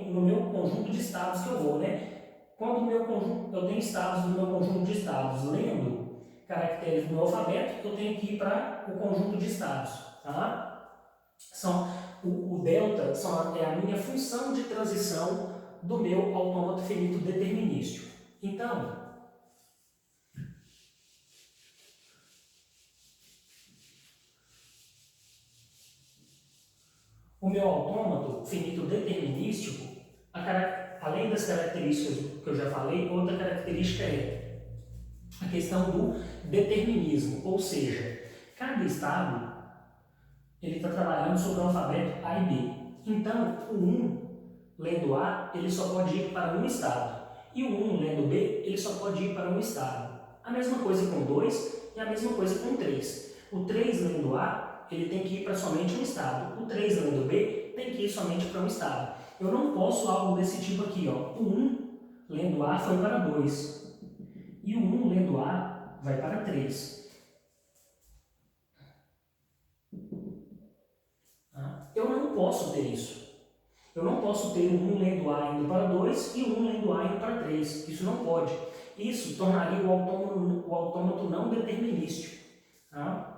No meu conjunto de estados que eu vou, né? Quando eu tenho estados do meu conjunto de estados lendo caracteres do meu alfabeto, eu tenho que ir para o conjunto de estados, tá? O delta é a minha função de transição do meu autômato finito determinístico. Então, o o meu autômato finito determinístico, além das características que eu já falei, outra característica é a questão do determinismo, ou seja, cada estado ele está trabalhando sobre o alfabeto A e B. Então, o 1, lendo A, ele só pode ir para um estado. E o 1, lendo B, ele só pode ir para um estado. A mesma coisa com 2 e a mesma coisa com 3. O 3, lendo A, ele tem que ir para somente um estado. O 3, lendo B, tem que ir somente para um estado. Eu não posso algo desse tipo aqui, ó. O 1, lendo A, foi para 2. E o 1, lendo A, vai para 3. Eu não posso ter isso. Eu não posso ter o 1 lendo A indo para 2 e o 1 lendo A indo para 3. Isso não pode. Isso tornaria o autômato não determinístico. Tá?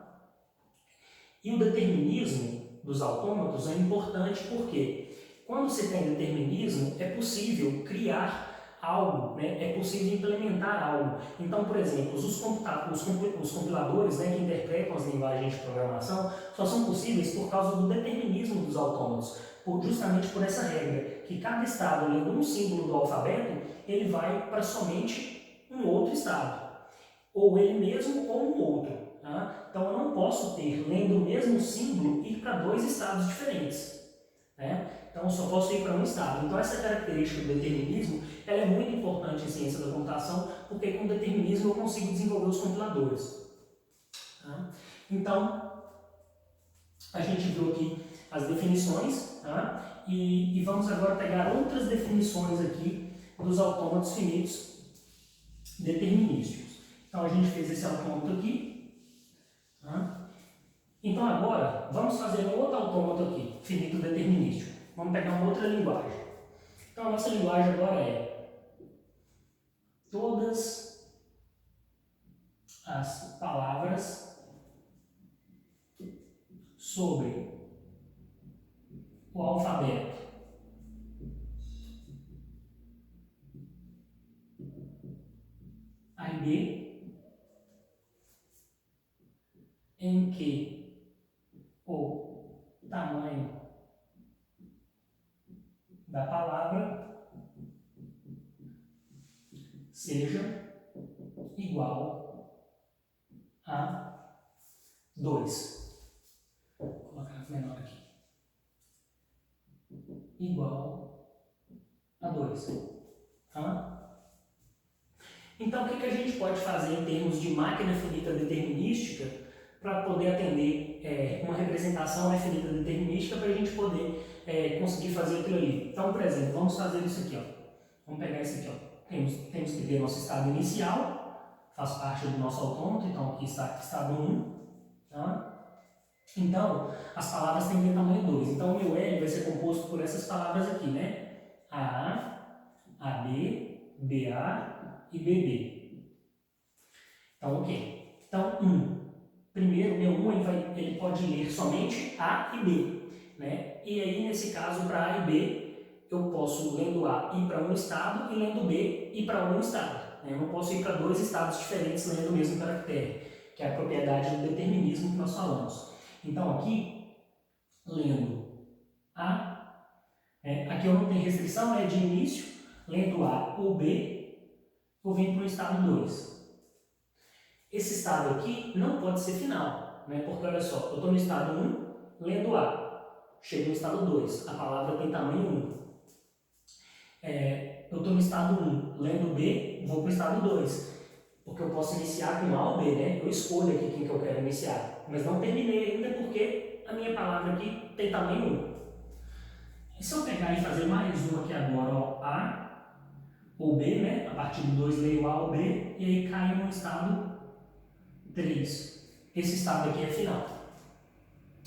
E o determinismo dos autômatos é importante porque quando se tem determinismo, é possível criar algo, né? É possível implementar algo. Então, por exemplo, os compiladores, né, que interpretam as linguagens de programação só são possíveis por causa do determinismo dos autômatos, justamente por essa regra, que cada estado, lendo um símbolo do alfabeto, ele vai para somente um outro estado, ou ele mesmo ou um outro. Tá? Então, eu não posso ter, lendo o mesmo símbolo, ir para dois estados diferentes. Né? Então, eu só posso ir para um estado. Então, essa característica do determinismo ela é muito importante em ciência da computação, porque com determinismo eu consigo desenvolver os compiladores. Tá? Então, a gente viu aqui as definições, tá? E vamos agora pegar outras definições aqui dos autômatos finitos determinísticos. Então, a gente fez esse autômato aqui. Tá? Então, agora, vamos fazer um outro autômato aqui, finito determinístico. Vamos pegar uma outra linguagem. Então, a nossa linguagem agora é todas as palavras sobre o alfabeto A e B em que o tamanho da palavra seja igual a 2. Vou colocar menor aqui. Igual a 2. Tá? Então, o que a gente pode fazer em termos de máquina finita determinística para poder atender uma representação finita determinística para a gente poder conseguir fazer aquilo ali? Então, por exemplo, vamos fazer isso aqui. Ó. Vamos pegar isso aqui. Ó. Temos que ter nosso estado inicial, faz parte do nosso autômato, então aqui está estado 1. Tá? Então, as palavras têm que ter tamanho 2. Então, o meu L vai ser composto por essas palavras aqui, né? AA, AB, BA e BB. Então, ok. Então, 1. Primeiro, meu 1 ele pode ler somente A e B. Né? E aí, nesse caso, para A e B, eu posso, lendo A, ir para um estado e lendo B, ir para um estado. Né? Eu não posso ir para dois estados diferentes lendo o mesmo caractere, que é a propriedade do determinismo que nós falamos. Então, aqui, lendo A, aqui eu não tenho restrição, é de início, lendo A ou B, eu venho para o estado 2. Esse estado aqui não pode ser final, né? Porque olha só, eu estou no estado 1, lendo A, chego no estado 2, a palavra tem tamanho 1. Eu estou no estado 1, lendo B, vou para o estado 2, porque eu posso iniciar com A ou B, né? Eu escolho aqui quem que eu quero iniciar, mas não terminei ainda porque a minha palavra aqui tem tamanho 1. E se eu pegar e fazer mais uma aqui agora, ó, A ou B, né? A partir do 2 leio A ou B, e aí cai no estado 3. Esse estado aqui é final.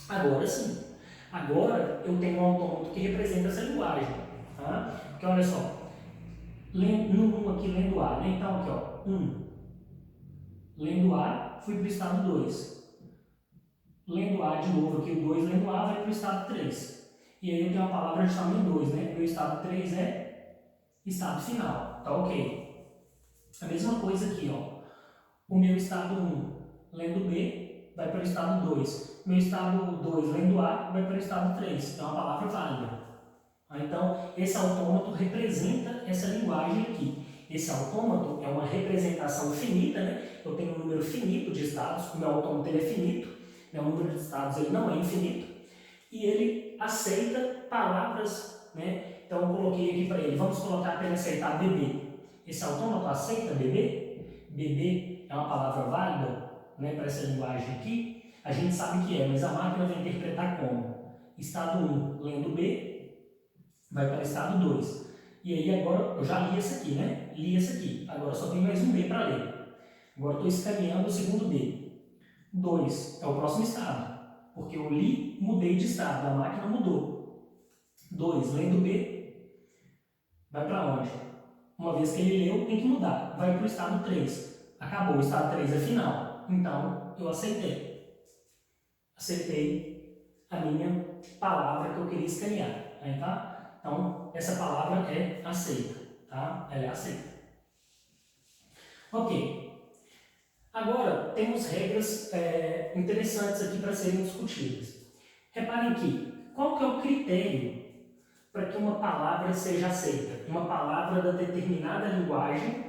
Agora sim. Agora eu tenho um autômato que representa essa linguagem. Tá? Porque olha só. No 1 aqui lendo A, né? Então aqui ó. 1. Lendo A, fui para o estado 2. Lendo A de novo aqui, o 2 lendo A, vai para o estado 3. E aí eu tenho a palavra de tamanho 2, né? Porque o estado 3 é estado final, tá ok? A mesma coisa aqui, ó. O meu estado 1, lendo B, vai para o estado 2. Meu estado 2, lendo A, vai para o estado 3. É uma palavra válida. Então, esse autômato representa essa linguagem aqui. Esse autômato é uma representação finita, né? Eu tenho um número finito de estados, o meu autômato ele é finito, né? O número de estados ele não é infinito, e ele aceita palavras, né? Então, eu coloquei aqui para ele, vamos colocar para ele aceitar bebê. Esse autômato aceita bebê? Bebê é uma palavra válida, né, para essa linguagem aqui? A gente sabe que é, mas a máquina vai interpretar como? Estado 1, lendo B, vai para o estado 2. E aí agora, eu já li essa aqui, né? Li essa aqui. Agora só tem mais um B para ler. Agora estou escaneando o segundo B. 2 é o próximo estado, porque eu li, mudei de estado, a máquina mudou. 2, lendo B, vai para onde? Uma vez que ele leu, tem que mudar. Vai para o estado 3. Acabou, o estado 3 é final. Então, eu aceitei. Aceitei a minha palavra que eu queria escanear. Aí, tá? Então, essa palavra é aceita. Tá? Ela é aceita. Ok. Agora, temos regras interessantes aqui para serem discutidas. Reparem que, qual que é o critério para que uma palavra seja aceita? Uma palavra da determinada linguagem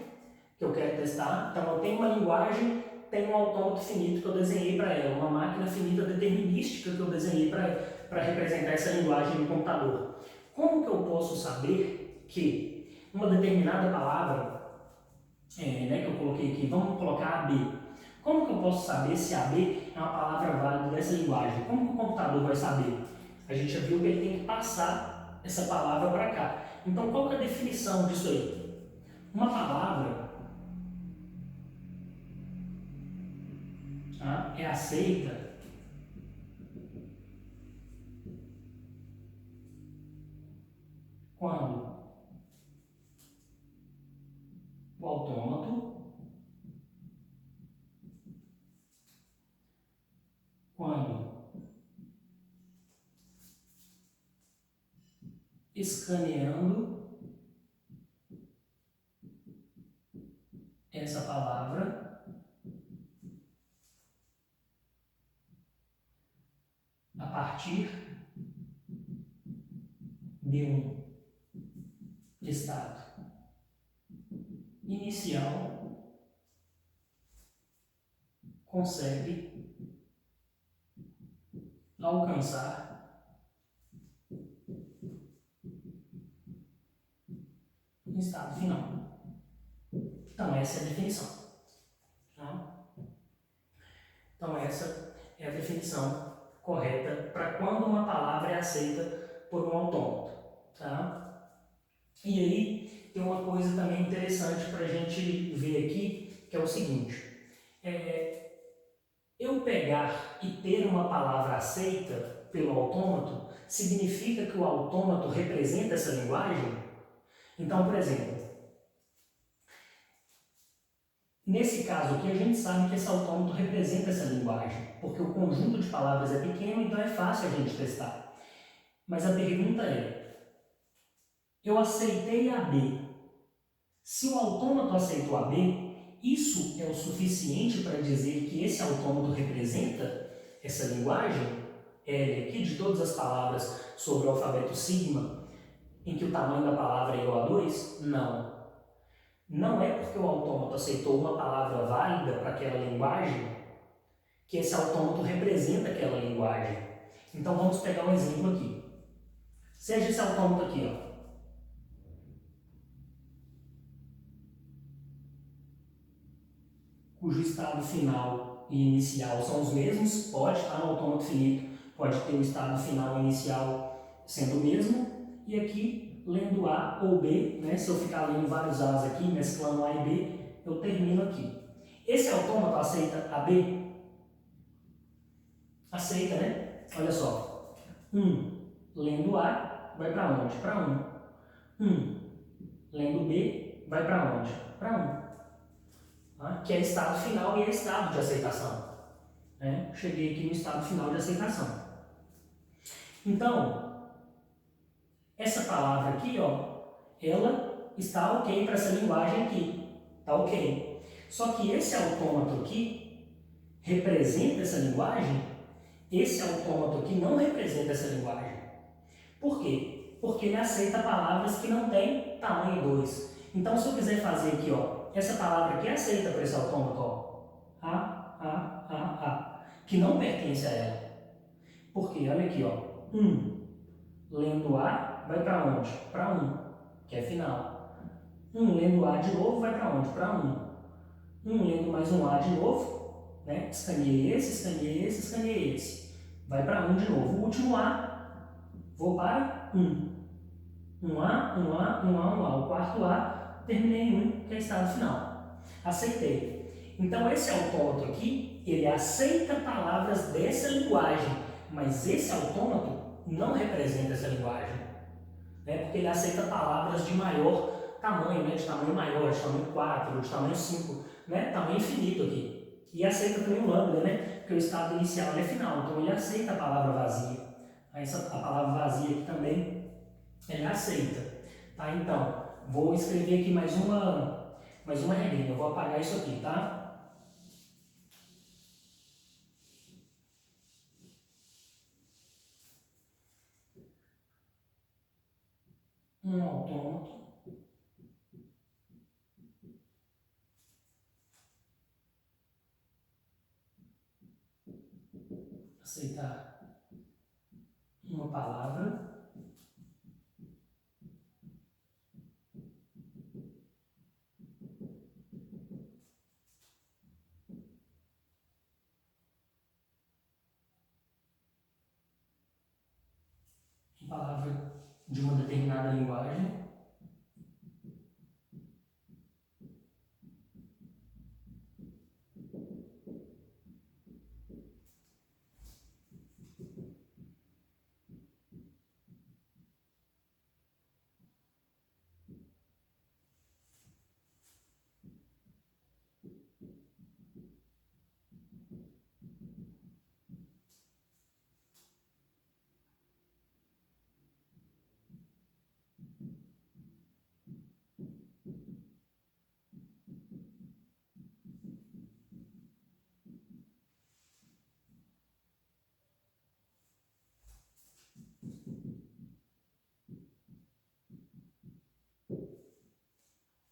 que eu quero testar. Então, eu tenho uma linguagem, tenho um autômato finito que eu desenhei para ela, uma máquina finita determinística que eu desenhei para representar essa linguagem no computador. Como que eu posso saber que uma determinada palavra, né, que eu coloquei aqui, vamos colocar AB. Como que eu posso saber se AB é uma palavra válida dessa linguagem? Como que o computador vai saber? A gente já viu que ele tem que passar essa palavra para cá. Então, qual que é a definição disso aí? Uma palavra é aceita quando o autômato, quando escaneando essa palavra a partir de um estado inicial, consegue alcançar um estado final. Então, essa é a definição. Tá? Então, essa é a definição correta para quando uma palavra é aceita por um autômato. Tá? E aí, tem uma coisa também interessante para a gente ver aqui, que é o seguinte. Eu pegar e ter uma palavra aceita pelo autômato significa que o autômato representa essa linguagem? Então, por exemplo, nesse caso aqui a gente sabe que esse autômato representa essa linguagem, porque o conjunto de palavras é pequeno, então é fácil a gente testar. Mas a pergunta é, eu aceitei a B. Se o autômato aceitou a B, isso é o suficiente para dizer que esse autômato representa essa linguagem? L aqui de todas as palavras sobre o alfabeto sigma, em que o tamanho da palavra é igual a 2? Não. Não é porque o autômato aceitou uma palavra válida para aquela linguagem que esse autômato representa aquela linguagem. Então vamos pegar um exemplo aqui. Seja esse autômato aqui, ó. Cujo estado final e inicial são os mesmos, pode estar no autômato finito, pode ter o estado final e inicial sendo o mesmo, e aqui, lendo A ou B, né, se eu ficar lendo vários A's aqui, mesclando A e B, eu termino aqui. Esse autômato aceita AB? Aceita, né? Olha só. 1, lendo A, vai para onde? Para 1. 1, lendo B, vai para onde? Para 1. Que é estado final e é estado de aceitação. Cheguei aqui no estado final de aceitação. Então, essa palavra aqui, ó, ela está ok para essa linguagem aqui. Está ok. Só que esse autômato aqui, representa essa linguagem, esse autômato aqui não representa essa linguagem. Por quê? Porque ele aceita palavras que não têm tamanho 2. Então, se eu quiser fazer aqui, ó, essa palavra aqui é aceita para esse autômato, ó, a, que não pertence a ela. Porque, olha aqui, ó, lendo A, vai para onde? Para 1, que é final. Lendo A de novo, vai para onde? Para 1. Lendo mais um A de novo, né? Escaneei esse, escaneei esse, escaneei esse. Vai para 1 de novo. O último A, vou para 1. 1A, 1A, 1A, 1A. O quarto A, terminei em 1, que é estado final. Aceitei. Então, esse autômato aqui, ele aceita palavras dessa linguagem, mas esse autômato não representa essa linguagem, né? Porque ele aceita palavras de maior tamanho, né? De tamanho maior, de tamanho 4, de tamanho 5, né? Tamanho infinito aqui. E aceita também o lambda, né? Porque o estado inicial é final, então ele aceita a palavra vazia. A palavra vazia aqui também ele aceita. Tá? Então, vou escrever aqui mais uma regrinha. Eu vou apagar isso aqui, tá? Um autômato aceitar uma palavra de uma determinada linguagem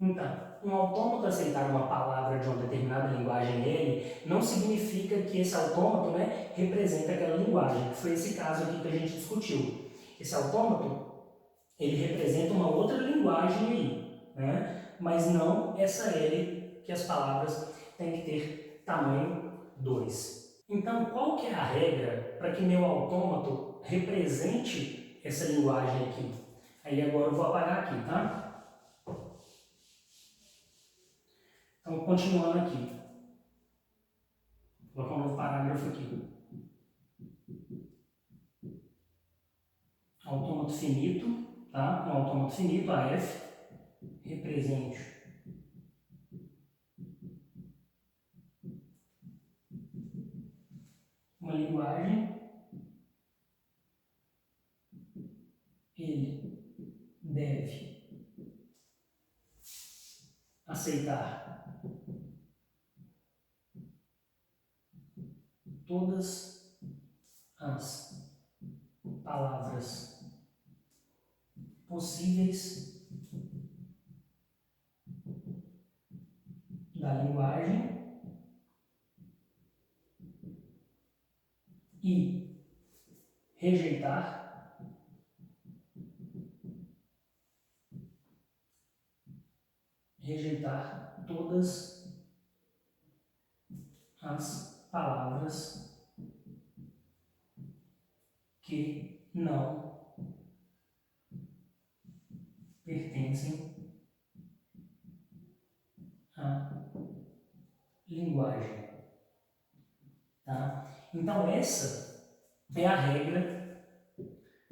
Então, um autômato aceitar uma palavra de uma determinada linguagem L não significa que esse autômato, né, representa aquela linguagem, que foi esse caso aqui que a gente discutiu. Esse autômato, ele representa uma outra linguagem aí, né, mas não essa L que as palavras têm que ter tamanho 2. Então, qual que é a regra para que meu autômato represente essa linguagem aqui? Aí agora eu vou apagar aqui, tá? Então, continuando aqui, vou colocar um novo parágrafo aqui. Autômato finito, tá? Um autômato finito, AF, represente uma linguagem, ele deve aceitar todas as palavras possíveis da linguagem e rejeitar todas as palavras que não pertencem à linguagem. Tá? Então, essa é a regra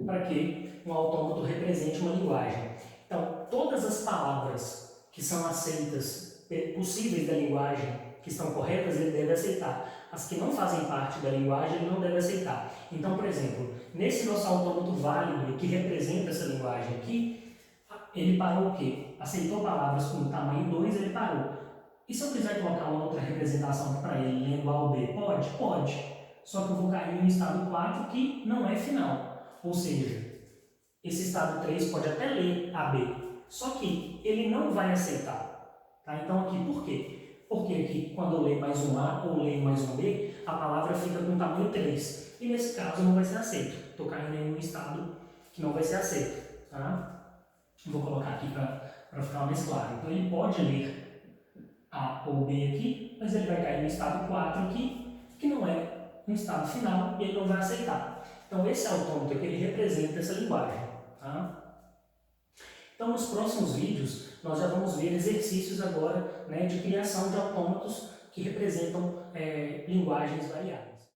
para que um autômato represente uma linguagem. Então, todas as palavras que são aceitas, possíveis da linguagem, que estão corretas, ele deve aceitar. As que não fazem parte da linguagem, ele não deve aceitar. Então, por exemplo, nesse nosso autômato válido, que representa essa linguagem aqui, ele parou o quê? Aceitou palavras com tamanho 2, ele parou. E se eu quiser colocar uma outra representação para ele, lendo A ou B? Pode? Pode. Só que eu vou cair no estado 4 que não é final. Ou seja, esse estado 3 pode até ler AB, só que ele não vai aceitar. Tá? Então aqui, por quê? Porque aqui, quando eu ler mais um A ou ler mais um B, a palavra fica com tamanho 3. E nesse caso não vai ser aceito. Estou caindo em um estado que não vai ser aceito. Tá? Vou colocar aqui para ficar mais claro. Então ele pode ler A ou B aqui, mas ele vai cair no estado 4 aqui, que não é um estado final, e ele não vai aceitar. Então esse autômato aqui, ele representa essa linguagem. Tá? Então nos próximos vídeos, nós já vamos ver exercícios agora, né, de criação de autômatos que representam linguagens variáveis.